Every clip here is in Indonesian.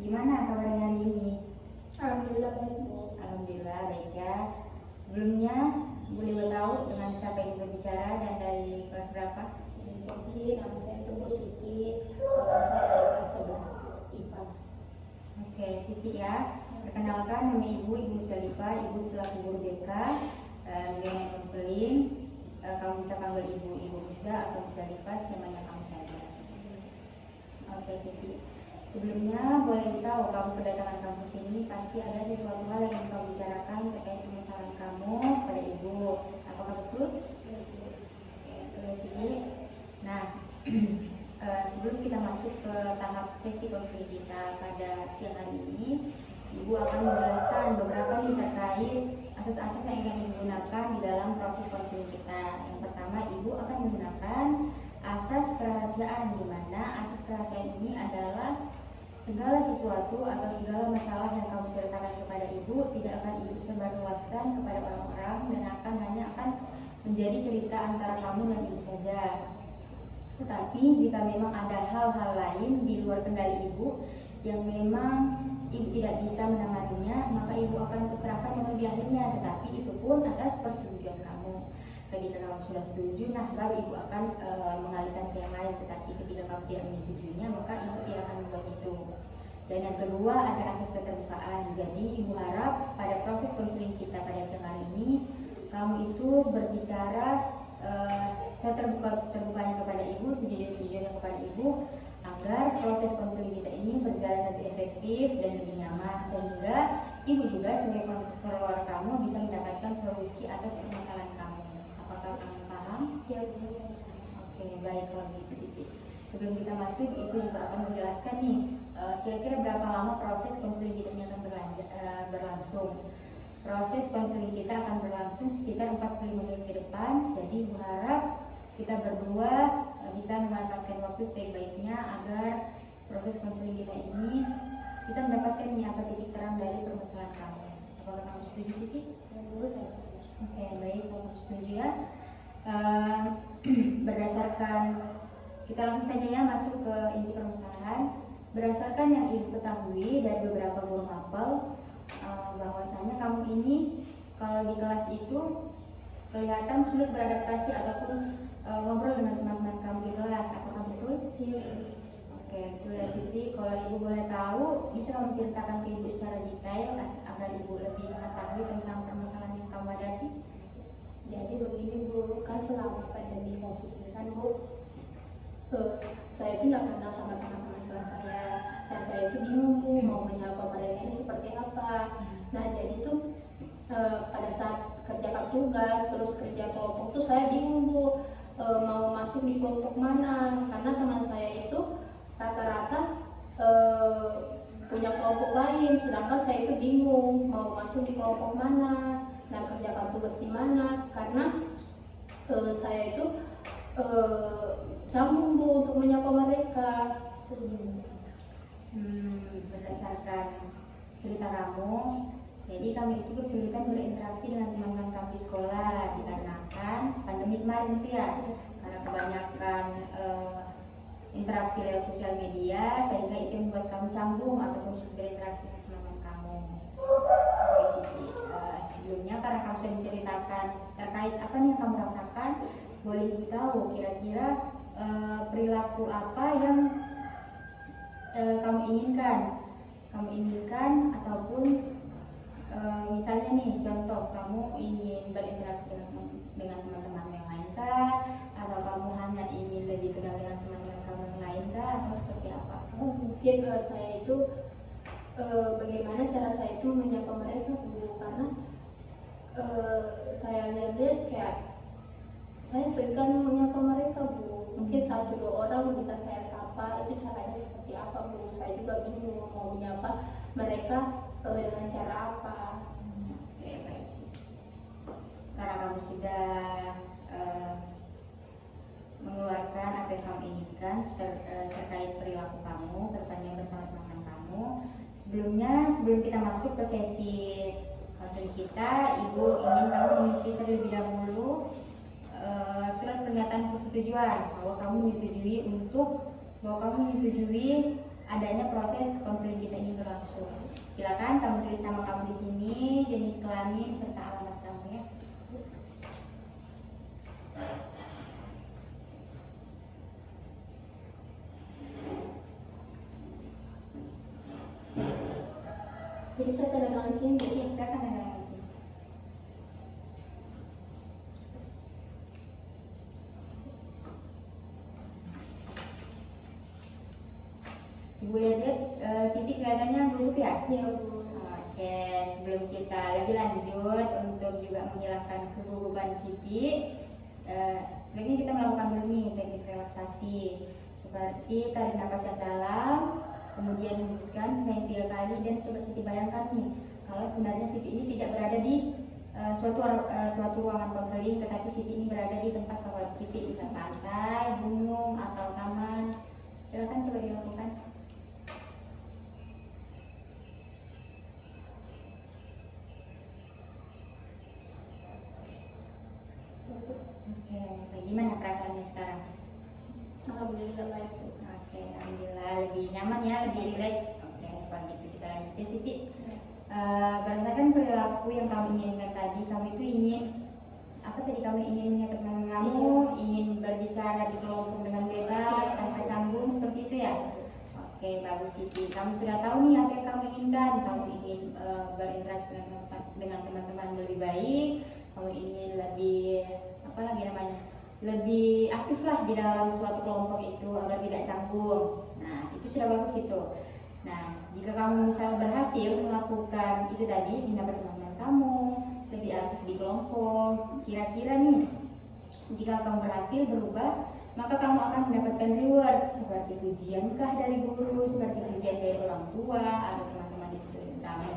Gimana kabarnya hari ini? Alhamdulillah baik, Bu. Alhamdulillah baik ya. Sebelumnya boleh tahu dengan siapa yang berbicara dan dari kelas berapa? Jadi nama saya itu Bu Siti. Saya dari kelas 11 IPA. Oke, Siti ya. Perkenalkan, nama Ibu Syarifah, Ibu selaku guru BK Gaya Konseling. Kamu bisa panggil Ibu Musda atau Musdalifah, namanya kamu saja. Oke, Siti. Sebelumnya boleh tahu kamu kedatangan kampus ini pasti ada sesuatu hal yang ingin kamu bicarakan terkait permasalahan kamu pada Ibu. Apakah betul? Oke, terus Siti. Nah, sebelum kita masuk ke tahap sesi konseling kita pada siang hari ini, Ibu akan menjelaskan beberapa nih terkait asas-asas yang akan digunakan di dalam proses konseling kita. Yang pertama, Ibu akan menggunakan asas kerahasiaan, di mana asas kerahasiaan ini adalah segala sesuatu atau segala masalah yang kamu ceritakan kepada Ibu tidak akan Ibu sebarluaskan kepada orang-orang dan hanya akan menjadi cerita antara kamu dan Ibu saja. Tetapi jika memang ada hal-hal lain di luar kendali Ibu yang memang Ibu tidak bisa menanganinya, maka Ibu akan perserahkan yang lebih ahlinya, tetapi itu pun atas persetujuan kamu. Ketika kamu sudah setuju, nah baru Ibu akan mengalihkan ke yang lain. Tetapi ketika kamu tidak menyetujuinya, maka Ibu tidak akan membuat itu. Dan yang kedua ada asas keterbukaan. Jadi Ibu harap pada proses konseling kita pada siang hari ini, kamu itu berbicara seterbuka-terbukanya kepada Ibu, sejujur-jujurnya kepada Ibu, agar proses konseling kita ini berjalan lebih efektif dan lebih nyaman, sehingga Ibu juga sebagai konselor kamu bisa mendapatkan solusi atas permasalahan kamu. Apakah kamu paham? Ya, Bu. Oke, baik kalau gitu Siti. Sebelum kita masuk, Ibu juga akan menjelaskan nih, kira-kira berapa lama proses konseling kita ini akan berlangsung. Proses konseling kita akan berlangsung sekitar 45 menit ke depan. Jadi Ibu harap kita berdua bisa memanfaatkan waktu sebaik-baiknya agar proses konseling kita ini kita mendapatkan apa titik terang dari permasalahan kamu. Apakah kamu setuju, Siti? Dulu saya setuju. Oke, baik, kalau kamu setuju ya. Berdasarkan, kita langsung saja ya masuk ke inti permasalahan. Berdasarkan yang Ibu ketahui dari beberapa guru mapel, bahwasanya kamu ini kalau di kelas itu kelihatan sulit beradaptasi ataupun ngobrol dengan teman-teman kamu di kelas. Apakah betul? Iya. Oke, betul ya Siti. Kalau Ibu boleh tahu, bisa kamu ceritakan ke Ibu secara detail agar Ibu lebih mengetahui tentang permasalahan yang kamu hadapi? Jadi begini, Bu, kan selama pandemi COVID ini kan, Bu, saya itu nggak kenal sama teman-teman kelas saya, dan saya itu bingung, Bu, mau menyapa mereka ini seperti apa. Nah, jadi tuh pada saat kerjakan tugas terus kerja kelompok tuh saya bingung, Bu, mau masuk di kelompok mana, karena teman saya itu rata-rata punya kelompok lain, sedangkan saya itu bingung mau masuk di kelompok mana dan kerjakan tugas di mana, karena saya itu canggung, Bu, untuk menyapa mereka. Berdasarkan cerita kamu, jadi kami itu kesulitan berinteraksi dengan teman-teman kami di sekolah dikarenakan pandemi kemarin itu ya, karena kebanyakan interaksi lewat sosial media, sehingga itu membuat kamu canggung ataupun sulit berinteraksi dengan teman-teman kamu. Oke Siti, sebelumnya karena kamu sudah menceritakan terkait apa nih yang kamu rasakan, boleh Ibu tahu kira-kira perilaku apa yang kamu inginkan ataupun misalnya nih contoh, kamu ingin berinteraksi dengan teman-teman yang lain kah, atau kamu hanya ingin lebih kenal dengan teman-teman kamu yang lain kah, atau seperti apa? Mungkin saya itu bagaimana cara saya itu menyapa mereka, Bu, karena saya lihat kayak saya segan menyapa mereka, Bu. Mungkin 1-2 orang bisa saya sapa, itu caranya seperti apa, Bu? Saya juga bingung mau menyapa mereka dengan cara apa. Oke, baik sih. Karena kamu sudah mengeluarkan apa yang kamu inginkan terkait perilaku kamu, pertanyaan bersama teman-teman kamu. Sebelum kita masuk ke sesi konseling kita, Ibu ingin kamu mengisi terlebih dahulu surat pernyataan persetujuan bahwa kamu menyetujui adanya proses konseling kita ini berlangsung. Silakan kamu tulis nama kamu di sini, jenis kelamin serta alamat kamu ya. Jadi saya tanda tangan di sini. Iya, silakan tanda tangan di sini. Ibu lihat, Siti kelihatannya gugup ya? Iya Bu. Oke, sebelum kita lebih lanjut untuk juga menghilangkan kegugupan Siti, sebaiknya kita melakukan dulu nih teknik relaksasi seperti tarik nafas yang dalam, kemudian hembuskan sebanyak 3 kali, dan coba Siti bayangkan nih kalau sebenarnya Siti ini tidak berada di suatu ruangan konseling, tetapi Siti ini berada di tempat favorit Siti, bisa pantai, gunung, atau taman. Silakan coba dilakukan. Oke, bagaimana perasaannya sekarang? Alhamdulillah baik Bu. Oke, alhamdulillah lebih nyaman ya, lebih rileks. Oke, kalau gitu kita lanjut ya Siti. Berdasarkan perilaku yang kamu inginkan tadi, kamu itu ingin apa tadi, kamu ingin menyapa teman kamu, ingin berbicara di kelompok dengan bebas tanpa canggung, seperti itu ya? Oke, bagus Siti. Kamu sudah tahu nih apa yang kamu inginkan. Kamu ingin berinteraksi dengan teman-teman lebih baik. Kamu ingin lebih apa lagi namanya? Lebih aktif lah di dalam suatu kelompok itu agar tidak canggung. Nah, itu sudah bagus itu. Nah, jika kamu misalnya berhasil melakukan itu tadi, menyapa teman-teman kamu, lebih aktif di kelompok, kira-kira nih, jika kamu berhasil berubah, maka kamu akan mendapatkan reward seperti pujiankah dari guru, seperti pujian dari orang tua atau teman-teman di sekeliling kamu.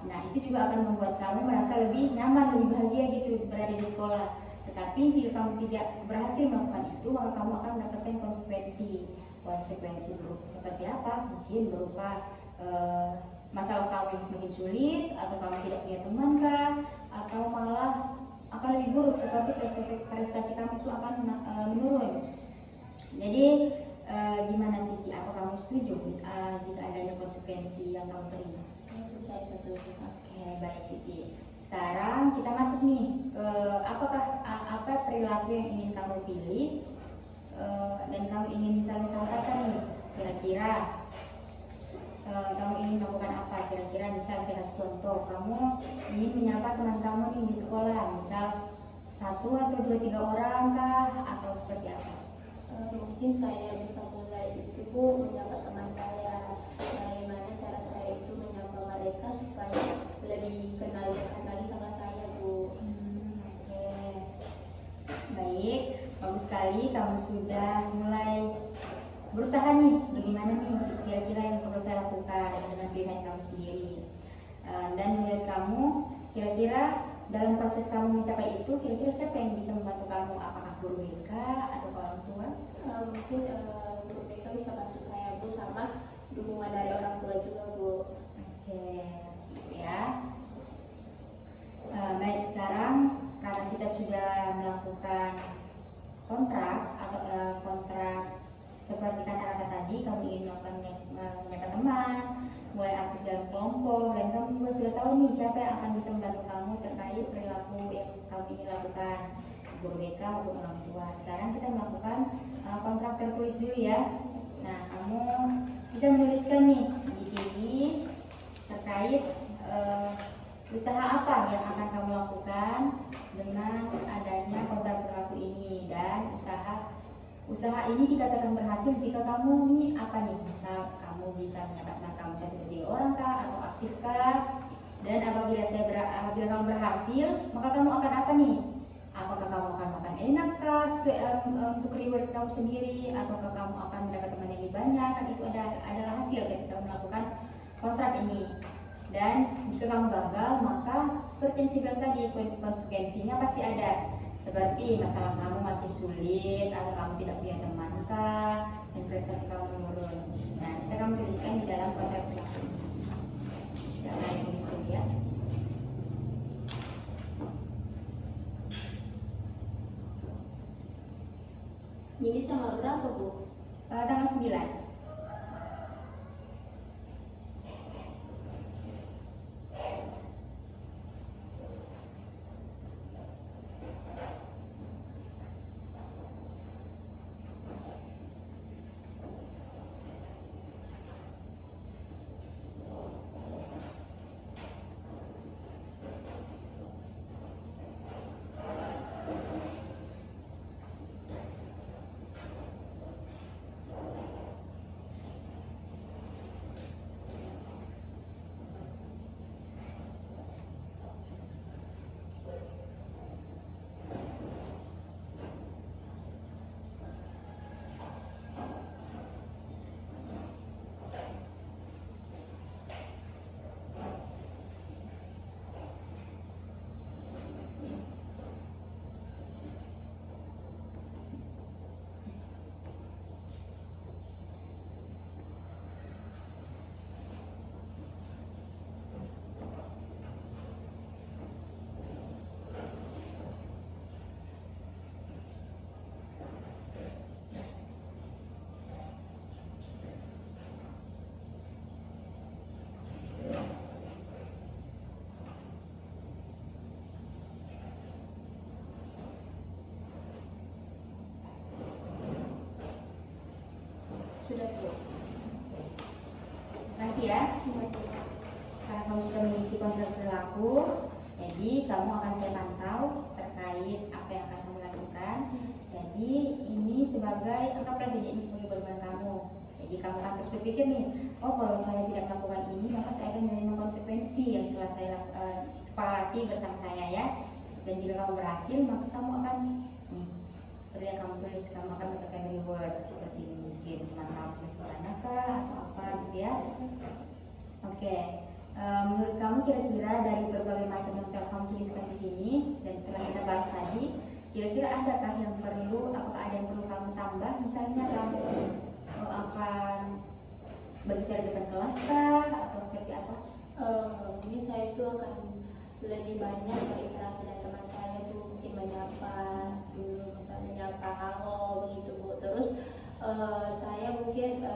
Nah, itu juga akan membuat kamu merasa lebih nyaman, lebih bahagia gitu berada di sekolah. Tetapi jika kamu tidak berhasil melakukan itu, maka kamu akan mendapatkan konsekuensi. Konsekuensi berupa seperti apa? Mungkin berupa masalah kamu yang semakin sulit, atau kamu tidak punya teman kah, atau malah akan lebih buruk seperti prestasi kamu itu akan menurun. Jadi gimana Siti? Apa kamu setuju jika adanya konsekuensi yang kamu terima? Itu saya setuju. Oke, baik Siti. Sekarang kita masuk nih ke apa perilaku yang ingin kamu pilih dan kamu ingin misalnya sampaikan nih, kira-kira kamu ingin melakukan apa? Kira-kira misal saya kasih contoh, kamu ingin menyapa teman kamu nih di sekolah, misal 1 atau 2, 3 orang kah, atau seperti apa? Mungkin saya bisa mulai itu Bu, menyapa teman saya. Bagaimana cara saya itu menyapa mereka supaya lebih kenal dekat lagi sama saya Bu. Oke, baik, bagus sekali. Kamu sudah mulai berusaha nih, bagaimana nih kira-kira yang perlu saya lakukan dengan pilihan kamu sendiri. Dan menurut kamu, kira-kira dalam proses kamu mencapai itu, kira-kira siapa yang bisa membantu kamu? Apakah guru BK atau orang tua? Mungkin guru BK bisa bantu saya Bu, sama dukungan dari orang tua juga Bu. Oke, ya. Baik, sekarang karena kita sudah melakukan kontrak atau kontrak seperti kata-kata tadi, kamu ingin melakukan menyapa teman, mulai aktif dalam kelompok, dan kamu juga sudah tahu nih siapa yang akan bisa membantu kamu terkait perilaku yang kamu ingin lakukan, guru BK maupun orang tua. Sekarang kita melakukan kontrak tertulis dulu ya. Nah, kamu bisa menuliskan nih di sini terkait usaha apa yang akan kamu lakukan dengan adanya kontrak berlaku ini, dan usaha ini dikatakan berhasil jika kamu nih apa nih, misal kamu bisa menyatakan kamu 1-3 orang kah, atau aktif kah, dan apabila kamu berhasil, maka kamu akan apa nih? Apakah kamu akan makan enak kah sesuai untuk reward kamu sendiri, ataukah kamu akan mendapat teman yang lebih banyak? Kan itu adalah hasil ketika kamu melakukan kontrak ini. Dan jika kamu gagal, maka seperti yang saya bilang tadi, konsekuensinya pasti ada. Seperti masalah kamu makin sulit, atau kamu tidak punya teman kah, dan prestasi kamu menurun. Nah, bisa kamu tuliskan di dalam kontrak ini. Silakan tulis dulu ya. Ini tanggal berapa Bu? Tanggal 9. kasih ya. Karena kamu sudah mengisi kontrak berlaku, jadi kamu akan saya pantau terkait apa yang akan kamu lakukan. Jadi ini sebagai, anggaplah saja ini sebagai beban kamu. Jadi kamu akan terus berpikir nih, oh kalau saya tidak melakukan ini, maka saya akan menerima konsekuensi yang telah saya sepakati bersama saya ya. Dan jika kamu berhasil, maka kamu akan nih, seperti yang kamu tulis, kamu akan mendapatkan reward seperti mungkin teman kamu sudah kah atau apa gitu ya. Oke. Menurut kamu kira-kira dari berbagai macam yang telah kamu tuliskan di sini dan telah kita bahas tadi, kira-kira adakah yang perlu, apakah ada yang perlu kamu tambah? Misalnya kamu akan berbicara di depan kelas kah atau seperti apa? Mungkin saya itu akan lebih banyak berinteraksi dengan teman saya itu, mungkin menyapa dulu, misalnya menyapa halo begitu Bu. Terus saya mungkin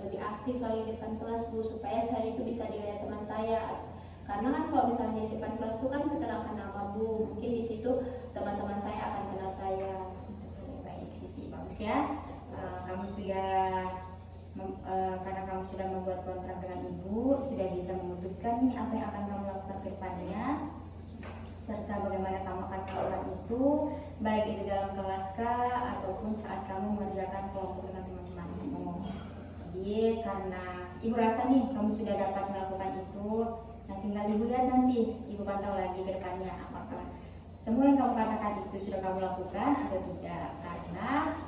lebih aktif lagi di depan kelas Bu, supaya saya itu bisa dilihat teman saya. Karena kan kalau misalnya di depan kelas itu kan perkenalkan nama Bu, mungkin di situ teman-teman saya akan kenal saya. Baik Siti, bagus ya. Kamu sudah karena kamu sudah membuat kontrak dengan ibu, sudah bisa memutuskan nih apa yang akan kamu lakukan ke depannya, serta bagaimana kamu akan melakukan itu, baik itu dalam kelas kah ataupun saat kamu mengerjakan kelompok dengan teman-temanmu. Jadi karena ibu rasa nih kamu sudah dapat melakukan itu, nah tinggal ibu lihat nanti, ibu pantau lagi ke depannya apakah semua yang kamu katakan itu sudah kamu lakukan atau tidak. Karena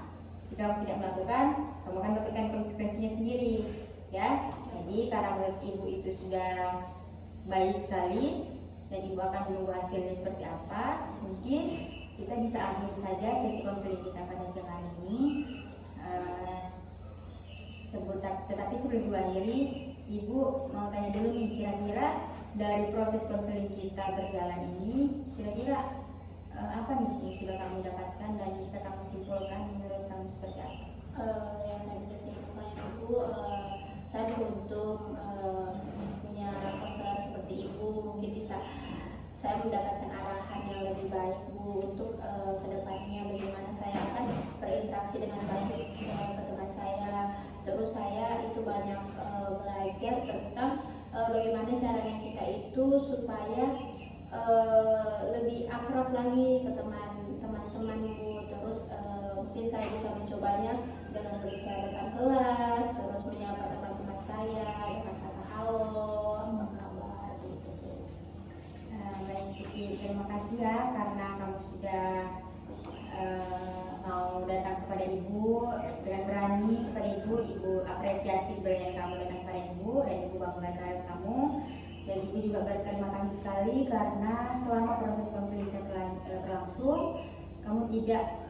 jika kamu tidak melakukan, kamu akan mendapatkan konsekuensinya sendiri ya. Jadi karena menurut ibu itu sudah baik sekali dan ibu akan menunggu hasilnya seperti apa, mungkin kita bisa akhiri saja sesi konseling kita pada siang hari ini. Tetapi sebelum ibu akhiri, ibu mau tanya dulu nih, kira-kira dari proses konseling kita berjalan ini, kira-kira apa nih yang sudah kamu dapatkan dan bisa kamu simpulkan menurut kamu seperti apa? Yang saya bisa simpulkan itu, saya beruntung punya konselor seperti ibu, mungkin bisa saya mendapatkan arahan yang lebih baik Bu untuk kedepannya bagaimana saya akan berinteraksi dengan baik ke teman saya. Terus saya itu banyak belajar tentang bagaimana caranya kita itu supaya lebih akrab lagi ke teman-teman Bu. Terus mungkin saya bisa mencobanya dengan berbicara depan kelas, terus menyapa teman-teman saya dengan kata halo, apa kabar gitu Bu. Baik Siti, terima kasih ya karena kamu sudah mau datang kepada ibu dengan berani kepada ibu apresiasi keberanian kamu datang kepada ibu dan ibu bangga terhadap kamu. Dan ibu juga berterima kasih sekali karena selama proses konseling berlangsung, kamu tidak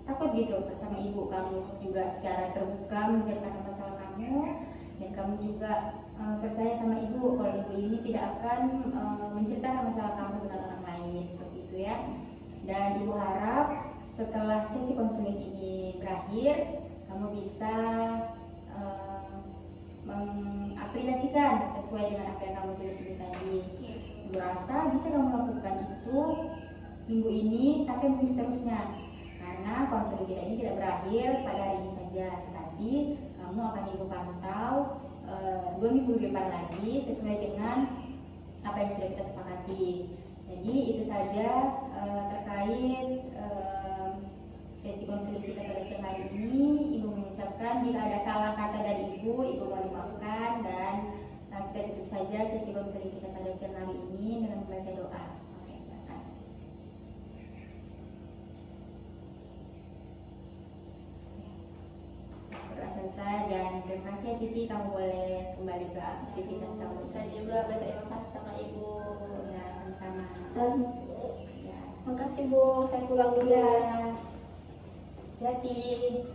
takut gitu bersama ibu, kamu juga secara terbuka menceritakan masalah kamu, dan kamu juga percaya sama ibu kalau ibu ini tidak akan menceritakan masalah kamu dengan orang lain seperti itu ya. Dan ibu harap setelah sesi konseling ini berakhir, kamu bisa mengaplikasikan sesuai dengan apa yang kamu tulis ini tadi. Ibu rasa bisa kamu lakukan itu minggu ini sampai minggu seterusnya, karena konseling kita ini tidak berakhir pada hari ini saja, tetapi kamu akan ibu pantau 2 minggu ke depan lagi sesuai dengan apa yang sudah kita sepakati. Jadi itu saja terkait sesi konseling kita pada siang hari ini. Ibu mengucapkan jika ada salah kata dari ibu mohon dimaafkan, dan kita tutup saja sesi konseling kita pada siang hari ini dengan membaca doa. Oke, silakan. Berdoa selesai dan terima kasih ya Siti, kamu boleh kembali ke aktivitas kamu. Saya juga berterima kasih sama ibu. Ya, sama-sama. Ya. Makasih Bu, saya pulang dulu. Ya. Hati-hati.